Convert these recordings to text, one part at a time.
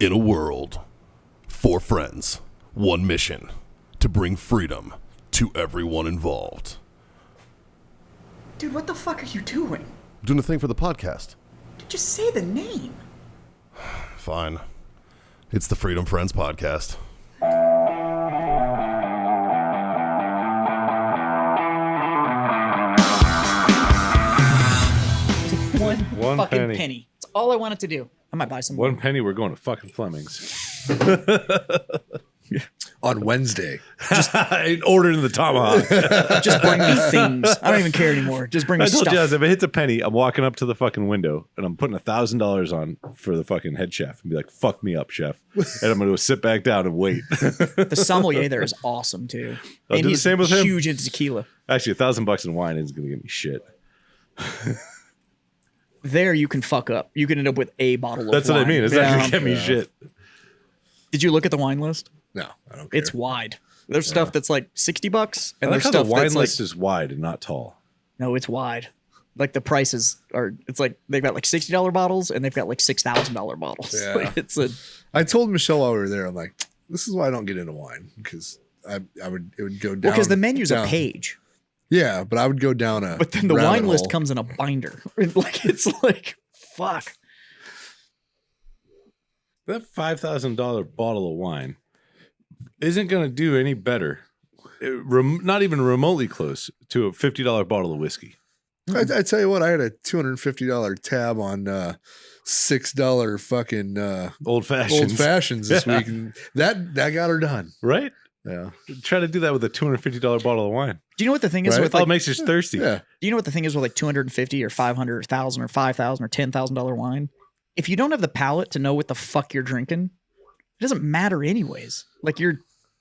In a world, 4 friends, 1 mission, to bring freedom to everyone involved. Dude, what the fuck are you doing? Doing a thing for the podcast. Dude, just say the name. Fine. It's the Freedom Friends Podcast. One fucking penny. penny. That's all I wanted to do. I might buy some. 1 penny, we're going to fucking Fleming's. On Wednesday. Ordering the tomahawk. Just bring me things. I don't even care anymore. Just bring me I told stuff. you guys, if it hits a penny, I'm walking up to the fucking window and I'm putting $1,000 on for the fucking head chef and be like, "Fuck me up, chef," and I'm going to sit back down and wait. The sommelier there is awesome too. I'll do the he's same with him. huge into tequila. Actually, $1,000 in wine isn't going to get me shit. There you can fuck up. You can end up with a bottle of That's wine. what I mean. It's not going to get me shit. Did you look at the wine list? No, I don't care. It's wide. There's stuff that's like $60, and I like there's how the stuff wine that's list like is wide and not tall. no, it's wide. Like the prices are. It's like they've got like $60 bottles, and they've got like $6,000 bottles. Yeah. Like, it's a I told Michelle while we were there, I'm like, this is why I don't get into wine because it would go down. because the menu's down. a page, Yeah, but I would go down a. but then the rabbit wine list hole. comes in a binder. Like it's like fuck. That $5,000 bottle of wine isn't going to do any better. Not even remotely close to a $50 bottle of whiskey. I tell you what, I had a $250 tab on $6 fucking Old fashions. old fashions this week, and that got her done. Right? Yeah, Try to do that with a $250 bottle of wine. Do you know what the thing is Right? with All like? it makes you thirsty. yeah. Do you know what the thing is with like $250 or $500 or $1,000 or $5,000 or $10,000 wine? If you don't have the palate to know what the fuck you're drinking, it doesn't matter anyways. Like you're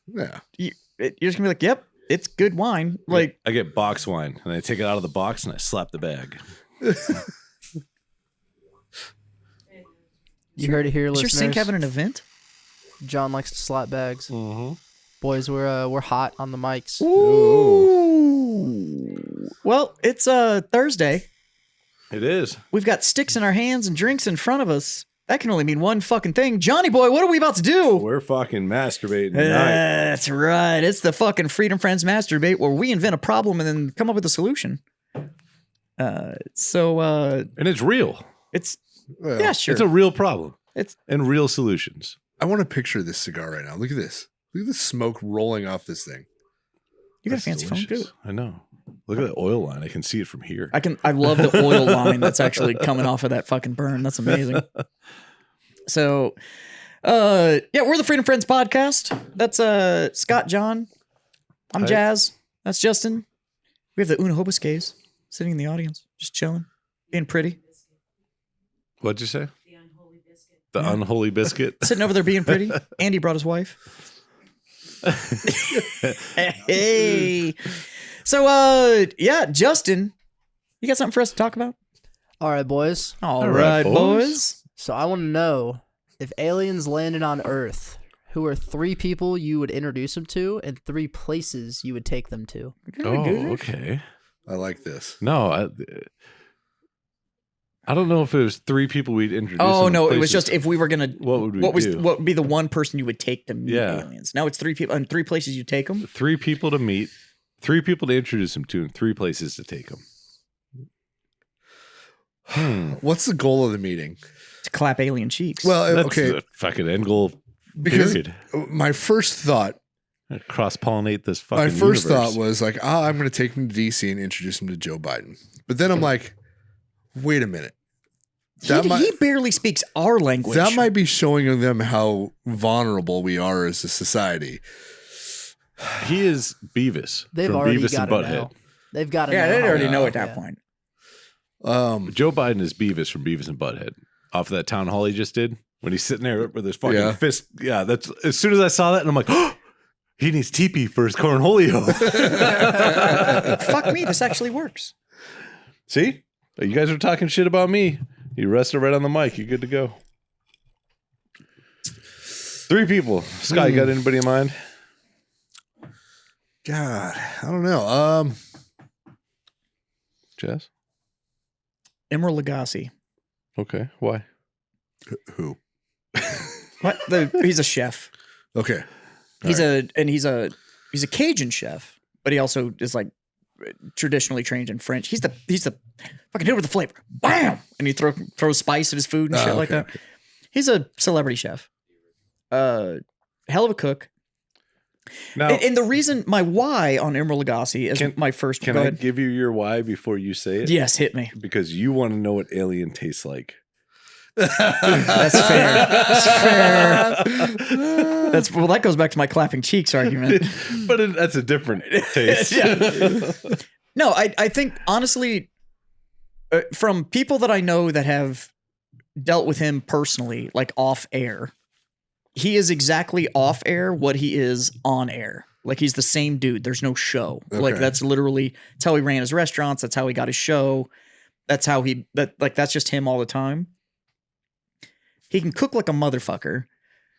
just gonna be like, yep, it's good wine. Like I get box wine and I take it out of the box and I slap the bag. You heard it here, is your listeners. sink having an event? John likes to slap bags. Mm-hmm. Boys, we're hot on the mics. Ooh. Well, it's Thursday. It is. We've got sticks in our hands and drinks in front of us. That can only mean one fucking thing. Johnny boy, what are we about to do? We're fucking masturbating tonight. That's right. It's the fucking Freedom Friends Masturbate where we invent a problem and then come up with a solution. And it's real. It's Well, yeah, sure. It's a real problem. It's and real solutions. I want to picture this cigar right now. Look at this. Look at the smoke rolling off this thing. you got a That's fancy phone delicious. too. I know. Look at the oil line. I can see it from here. I love the oil line that's actually coming off of that fucking burn. That's amazing. So yeah, we're the Freedom Friends podcast. That's Scott, John. I'm Hi. Jazz. That's Justin. We have the Una Hoboscays sitting in the audience, just chilling, being pretty. What'd you say? The unholy biscuit. Sitting over there being pretty. Andy brought his wife. Hey. So yeah, Justin, you got something for us to talk about? All right, boys. All right, right, boys. So I want to know if aliens landed on Earth, who are 3 people you would introduce them to and 3 places you would take them to? Oh, okay. I like this. No, I don't know if it was 3 people we'd introduce. Oh them to no, it was places. just if we were gonna. What would we what do? would be the one person you would take to meet Yeah. aliens? Now it's 3 people and 3 places you take them. 3 people to meet, 3 people to introduce them to, and 3 places to take them. What's the goal of the meeting? To clap alien cheeks. Well, That's okay, the fucking end goal. because Period. my first thought Cross pollinate this fucking. my first universe. thought was like, I'm going to take him to DC and introduce him to Joe Biden. But then I'm like, wait a minute. he barely speaks our language. That might be showing them how vulnerable we are as a society. He is Beavis They've from already Beavis got and to Butthead. know. They've got to Yeah, know. they how already we know are. at that Yeah. point. Joe Biden is Beavis from Beavis and Butthead off of that town hall he just did when he's sitting there with his fucking Yeah. fist. Yeah, that's as soon as I saw that, and I'm like, oh, he needs teepee for his cornholio. Fuck me, this actually works. See, you guys are talking shit about me. You rested right on the mic. You're good to go. 3 people. Scott, you got anybody in mind? God, I don't know. Jess? Emeril Lagasse. Okay. Why? Who? What? He's a chef. Okay. He's a Cajun chef, but he also is like traditionally trained in French. He's the fucking hit with the flavor. Bam! And he throws spice at his food and shit like that. Okay. He's a celebrity chef. Hell of a cook. Now, And the reason my why on Emeril Lagasse is my first. can go I ahead. give you your why before you say it? Yes, hit me. Because you want to know what alien tastes like. That's fair. That's fair. That goes back to my clapping cheeks argument. But that's a different taste. No, I think honestly, from people that I know that have dealt with him personally, like off air, he is exactly off air what he is on air. Like he's the same dude. There's no show. Like that's how he ran his restaurants. That's how he got his show. That's how that's just him all the time. He can cook like a motherfucker.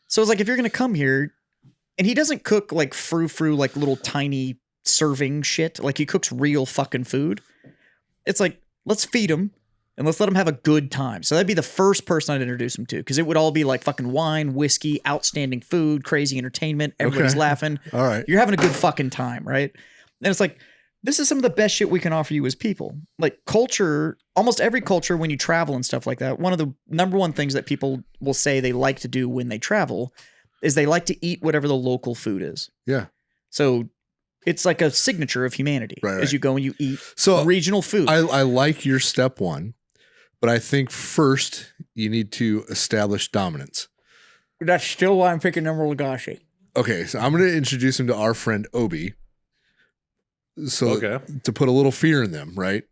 So it's like, if you're going to come here, and he doesn't cook like frou-frou, like little tiny serving shit. Like he cooks real fucking food. It's like, let's feed him and let's let him have a good time. So that'd be the first person I'd introduce him to, because it would all be like fucking wine, whiskey, outstanding food, crazy entertainment. Everybody's laughing. All right. You're having a good fucking time, right? And it's like, this is some of the best shit we can offer you as people. Like culture, almost every culture when you travel and stuff like that, one of the number one things that people will say they like to do when they travel is they like to eat whatever the local food is. Yeah. So it's like a signature of humanity as you go and you eat regional food. I like your step one, but I think first you need to establish dominance. That's still why I'm picking Emeril Lagasse. Okay, so I'm going to introduce him to our friend Obi. So to put a little fear in them, right?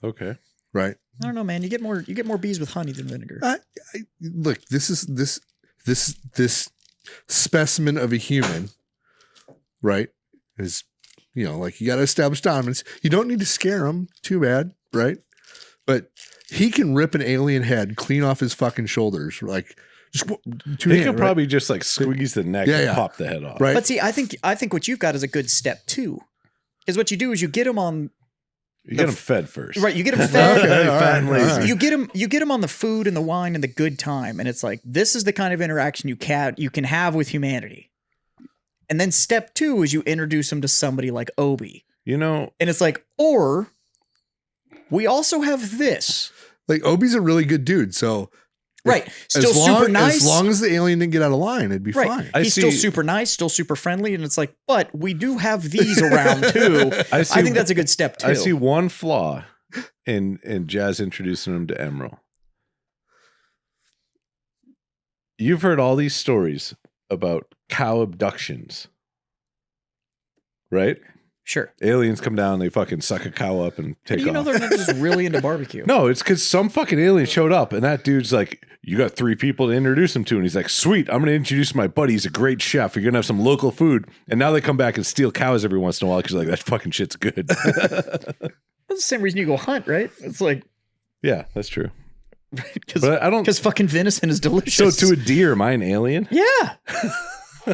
Okay. Right. I don't know, man. You get more bees with honey than vinegar. Look, this specimen of a human, right? Is, like you got to establish dominance. You don't need to scare him too bad, right? But he can rip an alien head clean off his fucking shoulders, like just he can probably just like squeeze the neck and pop the head off. Right. But see, I think what you've got is a good step too. Is what you do is you get him on. You get him fed first, right? You get him fed. Okay, fat and lazy. You get him on the food and the wine and the good time, and it's like, this is the kind of interaction you can have with humanity. And then step two is you introduce him to somebody like Obi. And it's like, or we also have this. Like Obi's a really good dude, so. Right. Still super nice. As long as the alien didn't get out of line, it'd be fine. He's still super nice, still super friendly. And it's like, but we do have these around too. I think that's a good step too. I see one flaw in Jazz introducing him to Emeril. You've heard all these stories about cow abductions, right? Sure. Aliens come down, they fucking suck a cow up and take off. They're not just really into barbecue. No, it's because some fucking alien showed up and that dude's like, you got 3 people to introduce him to. And he's like, sweet, I'm going to introduce my buddy. He's a great chef. You're going to have some local food. And now they come back and steal cows every once in a while because like, that fucking shit's good. That's the same reason you go hunt, right? It's like. Yeah, that's true. Because fucking venison is delicious. So to a deer, am I an alien? Yeah.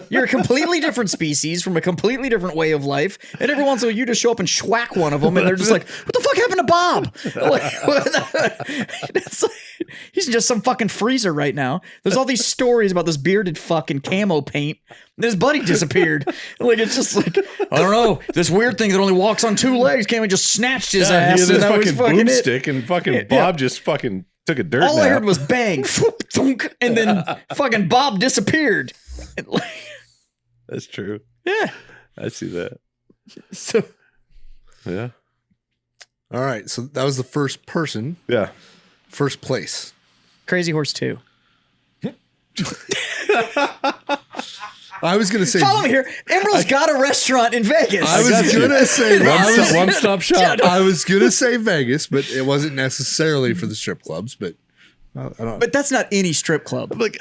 You're a completely different species from a completely different way of life. And every once in a while you just show up and schwack one of them and they're just like, what the fuck happened to Bob? It's like, he's just some fucking freezer right now. There's all these stories about this bearded fucking camo paint. And his buddy disappeared. Like, it's just like, I don't know. This weird thing that only walks on 2 legs came and just snatched his ass. He had and this that was fucking fucking boomstick and fucking Bob just fucking took a dirt all nap. I heard was bang, whoop, thunk, and then fucking Bob disappeared. That's true. Yeah. I see that. So, yeah. All right. So that was the first person. Yeah. First place. Crazy Horse 2. I was going to say. Follow me here. Emeril's got a restaurant in Vegas. I was going to say. One-stop shop. I was going to say Vegas, but it wasn't necessarily for the strip clubs. But I don't. But that's not any strip club. Like.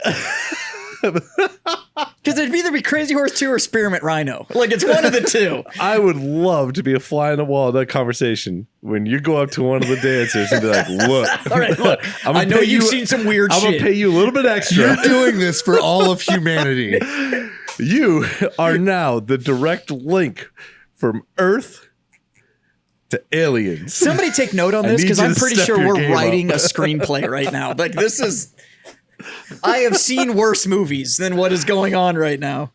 Because it'd either be Crazy Horse 2 or Spearmint Rhino. Like, it's one of the two. I would love to be a fly on the wall in that conversation when you go up to one of the dancers and be like, look. All right, look. I know you've seen some weird shit. I'm going to pay you a little bit extra. You're doing this for all of humanity. You are now the direct link from Earth to aliens. Somebody take note on this because I'm pretty sure we're writing a screenplay right now. Like, this is... I have seen worse movies than what is going on right now.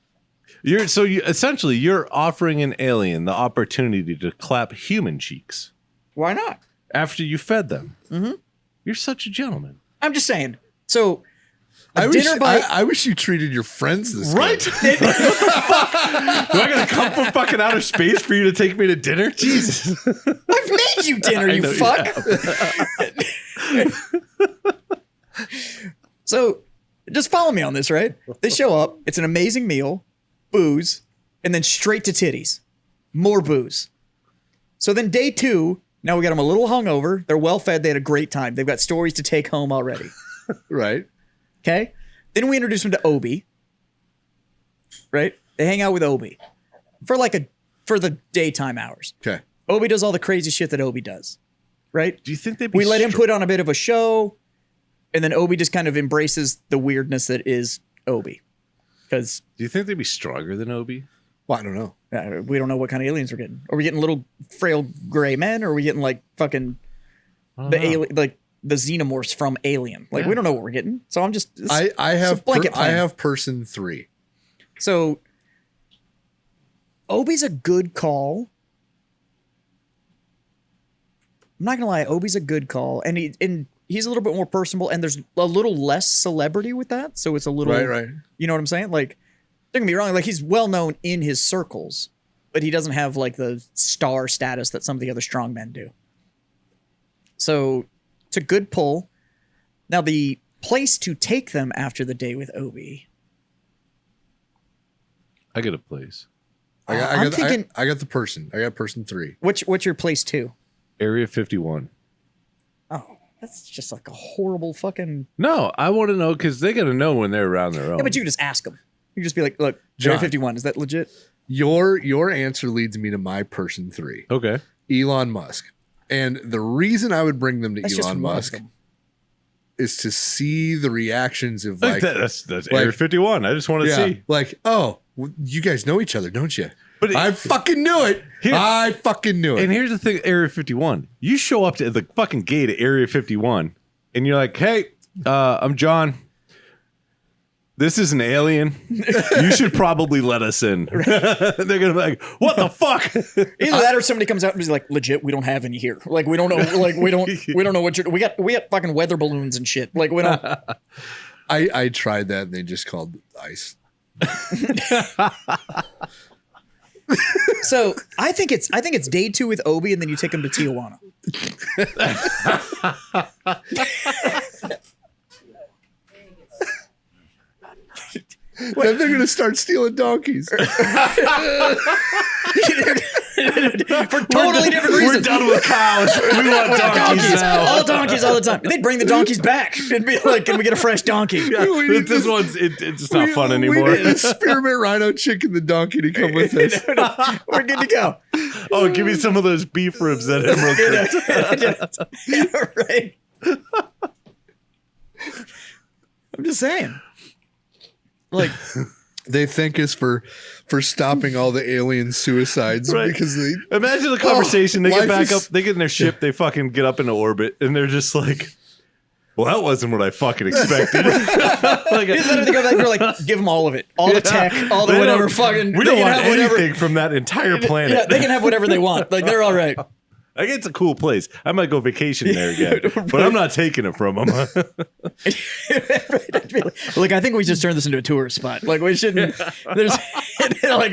Essentially you're offering an alien the opportunity to clap human cheeks Why not? after you fed them. Mm-hmm. You're such a gentleman. I'm just saying. So, I wish you treated your friends this Right? way. Do I gotta come from fucking outer space for you to take me to dinner? Jesus. I've made you dinner, you know you fuck. So, just follow me on this, right? They show up. It's an amazing meal, booze, and then straight to titties. More booze. So then day 2, now we got them a little hungover. They're well fed. They had a great time. They've got stories to take home already. Right. Okay? Then we introduce them to Obi. Right? They hang out with Obi for the daytime hours. Okay. Obi does all the crazy shit that Obi does. Right? Do you think they'd be We let him put on a bit of a show, and then Obi just kind of embraces the weirdness that is Obi. Because Do you think they'd be stronger than Obi? Well, I don't know. we don't know what kind of aliens we're getting. Are we getting little frail gray men, or are we getting like fucking alien, like the xenomorphs from Alien? Like we don't know what we're getting. So I'm just I have blanket I plan. have person 3. So Obi's a good call. I'm not gonna lie, Obi's a good call, and he's a little bit more personable, and there's a little less celebrity with that, so it's a little Right. You know what I'm saying? Like, don't get me wrong, like he's well known in his circles, but he doesn't have like the star status that some of the other strongmen do. So it's a good pull. Now the place to take them after the day with Obi. I get a place. I I'm thinking- got the person. I got person 3. What's your place to? Area 51. Oh, that's just like a horrible fucking. No, I want to know because they got to know when they're around their own. Yeah, but you can just ask them. You can just be like, "Look, John. Area 51, is that legit?" Your answer leads me to my person 3. Okay. Elon Musk. And the reason I would bring them to That's just Elon one of Musk them. is to see the reactions of Like, like that's like- Area 51. I just want to see. like, oh, you guys know each other, don't you? But I fucking knew it. I fucking knew it. And here's the thing, Area 51. You show up to the fucking gate at Area 51, and you're like, hey, I'm John. This is an alien. You should probably let us in. They're gonna be like, what the fuck? Either that or somebody comes out and is like, "Legit, we don't have any here. Like, we don't know. Like, we don't know what you're. We got fucking weather balloons and shit. Like, we don't." I tried that and they just called ice. So I think it's day 2 with Obi, and then you take him to Tijuana. Then they're gonna start stealing donkeys. For totally different We're reasons. done with cows. We want donkeys now. All donkeys all the time. They'd bring the donkeys back. It'd be like, "Can we get a fresh donkey?" We need This this- one's it's not fun We anymore. need a spearmint rhino chick and the donkey to come with us. We're good to go. Oh, give me some of those beef ribs that Emerald cooked. Right. I'm just saying. Like, They thank us for stopping all the alien suicides Right. because they Imagine the conversation. They get life back is- up. They get in their ship. They fucking get up into orbit, and they're just like, "Well, that wasn't what I fucking expected." Like, then they go back, they're like, give them all of it. All the tech, all the They whatever don't- fucking. We they don't can want have whatever. anything from that entire planet. Yeah, they can have whatever they want. Like, they're all right. Like, it's a cool place. I might go vacation there again, but I'm not taking it from them. Look, I think we just turned this into a tourist spot. Like, we shouldn't. There's like.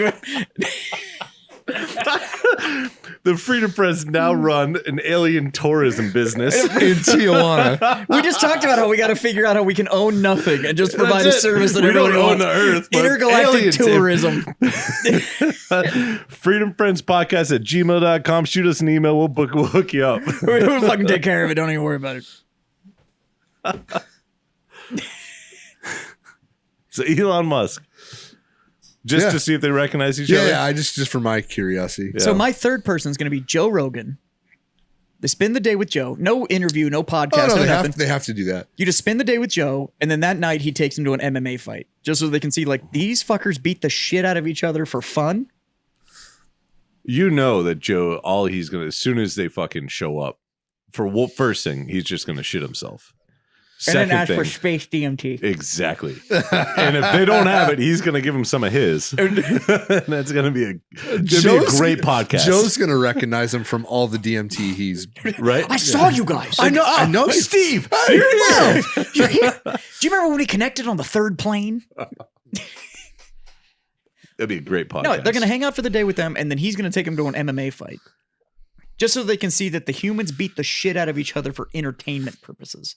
The Freedom Press now run an alien tourism business. in Tijuana. We just talked about how we got to figure out how we can own nothing and just provide a That's it. service that We don't everybody own wants. the Earth, but Intergalactic aliens do. tourism. Freedom Friends Podcast at gmail.com. Shoot us an email. We'll hook you up. We'll fucking take care of it. Don't even worry about it. So Elon Musk. Just Yeah. to see if they recognize each Yeah, other. I just for my curiosity. So my third person is going to be Joe Rogan. They spend the day with Joe. No interview, no podcast, Oh, no, no nothing. they have to do that. You just spend the day with Joe, and then that night he takes him to an MMA fight, just so they can see like these fuckers beat the shit out of each other for fun. You know that Joe, all he's going to, as soon as they fucking show up, first thing, he's just going to shit himself. And then Second ask thing, for space DMT. exactly. And if they don't have it, he's going to give them some of his. And that's going to be a great podcast. Joe's gonna recognize him from all the DMT he's right? I saw you guys. I know Steve. Here you are. You're here. Do you remember when we connected on the third plane? That'd be a great podcast. No, they're going to hang out for the day with them, and then he's going to take them to an MMA fight. Just so they can see that the humans beat the shit out of each other for entertainment purposes.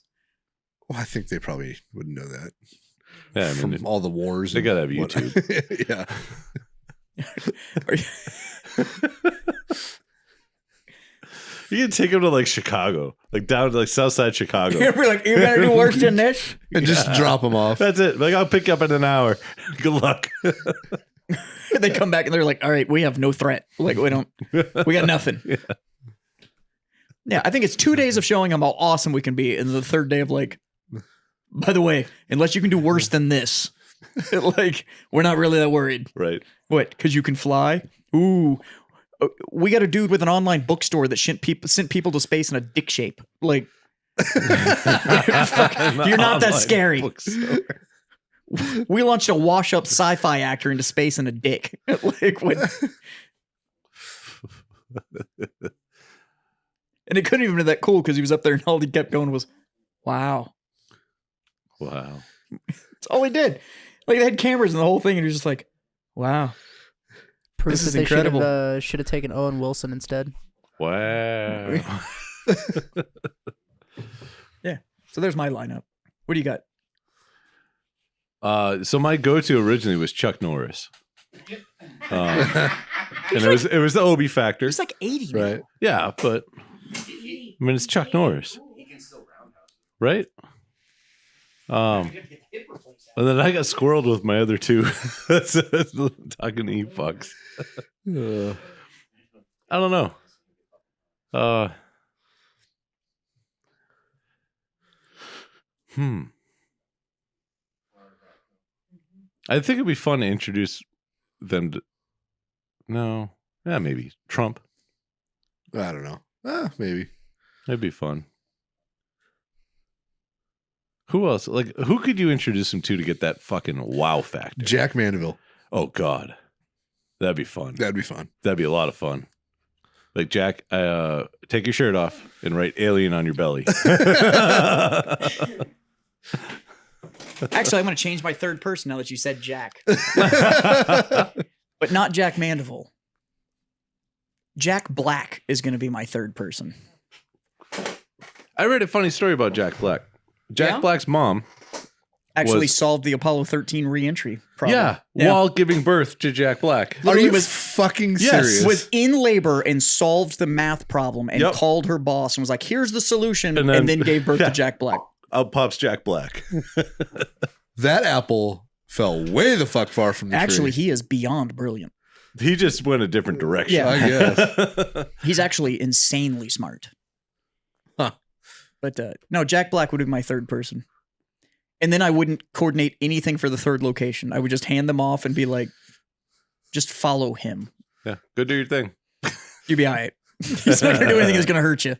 Well, I think they probably wouldn't know that Yeah, I mean, from all the wars. they and gotta have what- YouTube. Yeah. Are you- You can take him to like Chicago, like down to like Southside Chicago. We're like, you're going to do worse than this? And just drop them off. That's it. Like, I'll pick you up in an hour. Good luck. They come back and they're like, all right, we have no threat. Like, we got nothing. Yeah, I think it's 2 days of showing them how awesome we can be. And the third day of like, by the way, unless you can do worse than this, like, we're not really that worried. Right. What? Because you can fly? Ooh. We got a dude with an online bookstore that sent people to space in a dick shape. Like, fuck, you're not that scary. We launched a wash-up sci-fi actor into space in a dick. Like, what? And it couldn't even be that cool because he was up there and all he kept going was, wow. Wow. That's all he did. Like, they had cameras and the whole thing, and he was just like, wow. Proof This that is they incredible. should have taken Owen Wilson instead. Wow. Yeah. So there's my lineup. What do you got? So my go-to originally was Chuck Norris. And it was the Obi factor. He's like 80 now. Right. Yeah, but I mean it's Chuck Norris. Right? And then I got squirreled with my other two. That's talking to you fucks. I don't know. I think it'd be fun to introduce them to. No. Yeah, maybe. Trump. I don't know. Maybe. That'd be fun. Who else? Like, who could you introduce him to get that fucking wow factor? Jack Mandeville. Oh, God. That'd be fun. That'd be fun. That'd be a lot of fun. Like, Jack, take your shirt off and write alien on your belly. Actually, I'm going to change my third person now that you said Jack. But not Jack Mandeville. Jack Black is going to be my third person. I read a funny story about Jack Black. Jack Yeah? Black's mom Actually solved the Apollo 13 re-entry problem. while giving birth to Jack Black. Are you was- fucking Yes. serious? Was in labor and solved the math problem and Yep. called her boss and was like, here's the solution, And and then- then gave birth Yeah. to Jack Black. Out pops Jack Black. That apple fell way the fuck far from the Actually, tree. he is beyond brilliant. He just went a different direction. Yeah. I guess. He's actually insanely smart. Huh. But no, Jack Black would be my third person. And then I wouldn't coordinate anything for the third location. I would just hand them off and be like, just follow him. Yeah. Go do your thing. You'll be all right. He's not going to do anything that's going to hurt you.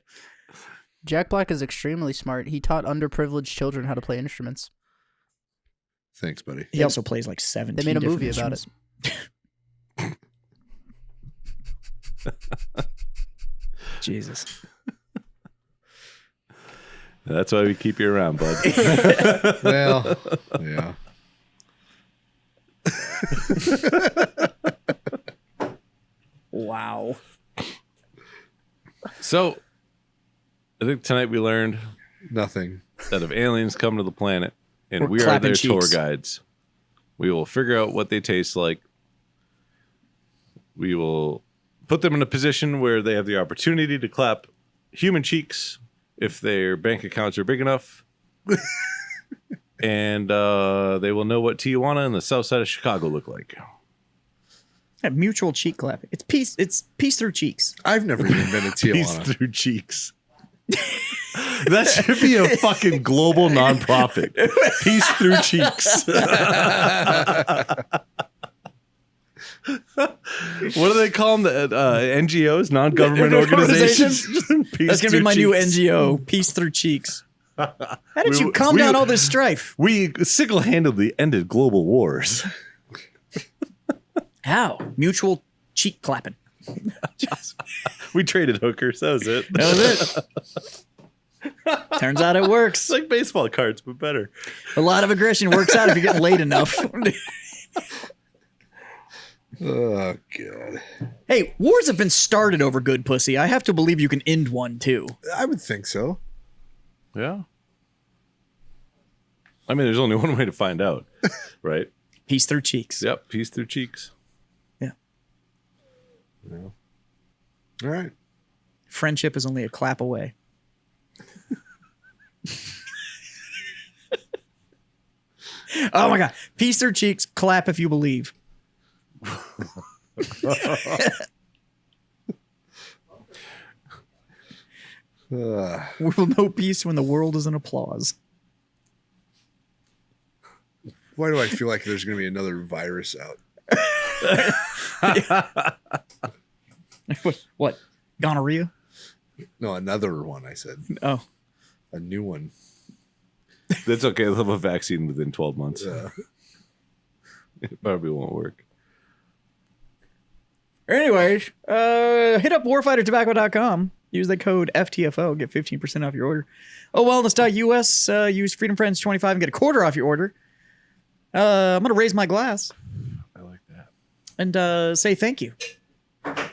Jack Black is extremely smart. He taught underprivileged children how to play instruments. Thanks, buddy. He also plays like 17 They made a different movie about it. instruments. Jesus. That's why we keep you around, bud. Well, yeah. Wow. So, I think tonight we learned Nothing. that if aliens come to the planet and We're we are clapping their cheeks. tour guides, we will figure out what they taste like. We will put them in a position where they have the opportunity to clap human cheeks if their bank accounts are big enough. And they will know what Tijuana and the south side of Chicago look like. Yeah, mutual cheek clap. It's peace through cheeks. I've never even been to Peace Tijuana. through cheeks. That should be a fucking global nonprofit. Peace through cheeks. What do they call them? The NGOs, non-government organizations. Peace That's gonna be through my new cheeks. NGO. Peace through cheeks. How did you calm down all this strife? We single-handedly ended global wars. How? Mutual cheek clapping. We traded hookers. That was it. That was it. Turns out it works. It's like baseball cards, but better. A lot of aggression works out if you're getting laid enough. Oh god. Hey, wars have been started over good pussy. I have to believe you can end one too. I would think so. Yeah. I mean, there's only one way to find out, right? Peace through cheeks. Yep. Peace through cheeks. Yeah. All right. Friendship is only a clap away. Oh my god. Peace through cheeks, clap if you believe. We will know peace when the world is in applause. Why do I feel like there's going to be another virus out? What? Gonorrhea? No, another one, I said. Oh. A new one. That's okay. They'll have a vaccine within 12 months. Yeah. It probably won't work. Anyways, hit up warfightertobacco.com. Use the code FTFO. Get 15% off your order. OHwellness.us. Use Freedom Friends 25 and get a quarter off your order. I'm going to raise my glass. I like that. And say thank you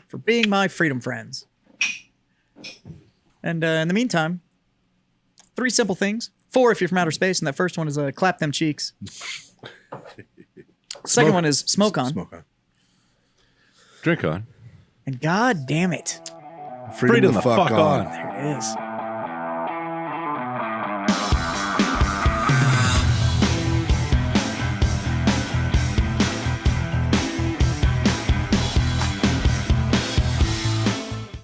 for being my Freedom Friends. And in the meantime, 3 simple things. 4 if you're from outer space. And that first one is clap them cheeks. Second one is smoke on. Smoke on. Drink on. And god damn it. Freedom the fuck on. There it is.